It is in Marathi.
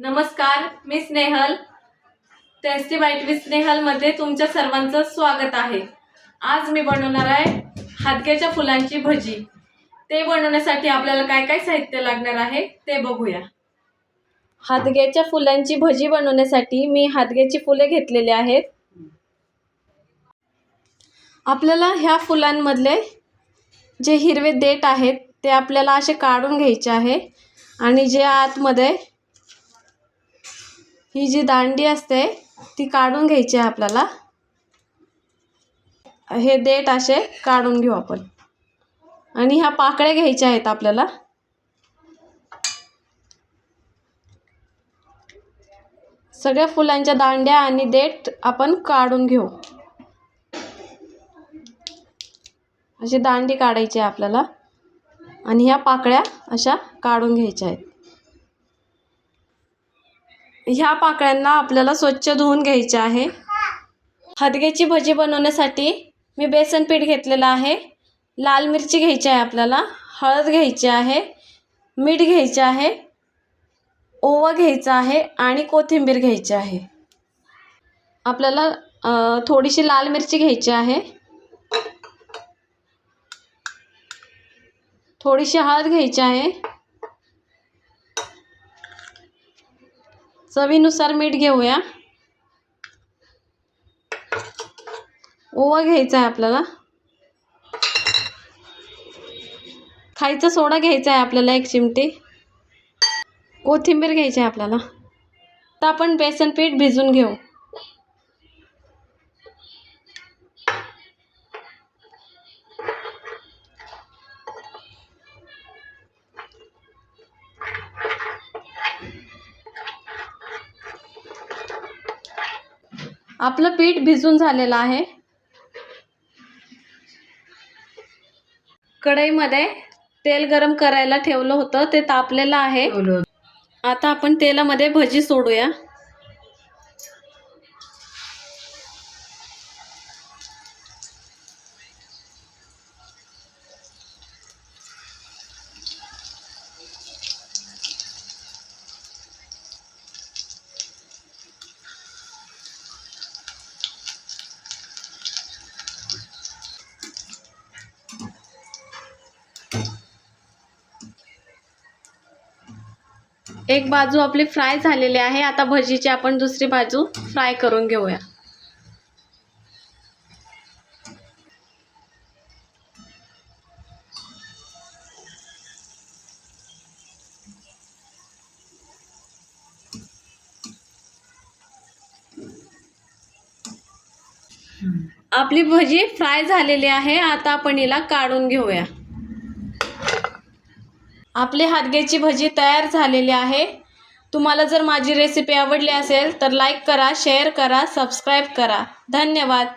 नमस्कार, मी स्नेहल. टेस्टी बाईट विथ स्नेहलमध्ये तुमच्या सर्वांचं स्वागत आहे. आज मी बनवणार आहे हादग्याच्या फुलांची भजी. ते बनवण्यासाठी आपल्याला काय काय साहित्य लागणार आहे ते बघूया. हादग्याच्या फुलांची भजी बनवण्यासाठी मी हादग्याची फुले घेतलेली आहेत. आपल्याला ह्या फुलांमधले जे हिरवे देठ आहेत ते आपल्याला असे काढून घ्यायचे आहे आणि जे आतमध्ये ही जी दांडी असते ती काढून घ्यायची आहे. आपल्याला हे देठ असे काढून घेऊ आपण. आणि ह्या पाकळ्या घ्यायच्या आहेत आपल्याला. सगळ्या फुलांच्या दांड्या आणि देठ आपण काढून घेऊ. अशी दांडी काढायची आहे आपल्याला आणि ह्या पाकळ्या अशा काढून घ्यायच्या आहेत. ह्या पाकळ्यांना आपल्याला स्वच्छ धुवून घ्यायचे आहे. हादग्याची भजी बनवण्यासाठी मी बेसन पीठ घेतलेलं आहे. लाल मिरची घ्यायची आहे आपल्याला, हळद घ्यायची आहे, मीठ घ्यायचे आहे, ओवा घ्यायचा आहे आणि कोथिंबीर घ्यायची आहे. आपल्याला थोडीशी लाल मिरची घ्यायची आहे, थोडीशी हळद घ्यायची आहे, चवीनुसार मीठ घेऊया, ओवा घ्यायचा आहे आपल्याला, खायचा सोडा घ्यायचा आहे आपल्याला 1 चिमटी, कोथिंबीर घ्यायची आहे आपल्याला. तर आपण बेसन पीठ भिजून घेऊ. आपलं पीठ भिजून झालेलं आहे. कढईमध्ये तेल गरम करायला ठेवलं होतं, ते तापलेलं आहे. आता आपण तेलामध्ये भजी सोडूया. एक बाजू आपली फ्राय झालेली आहे. आता भजीची आपण दुसरी बाजू फ्राय करून घेऊया. आपली भजी फ्राय झालेली आहे. आता आपण हिला काढून घेऊया. आपली हादग्याची भजी तयार झालेली आहे. तुम्हाला जर माझी रेसिपी आवडली असेल तर लाईक करा, शेअर करा, सबस्क्राईब करा. धन्यवाद.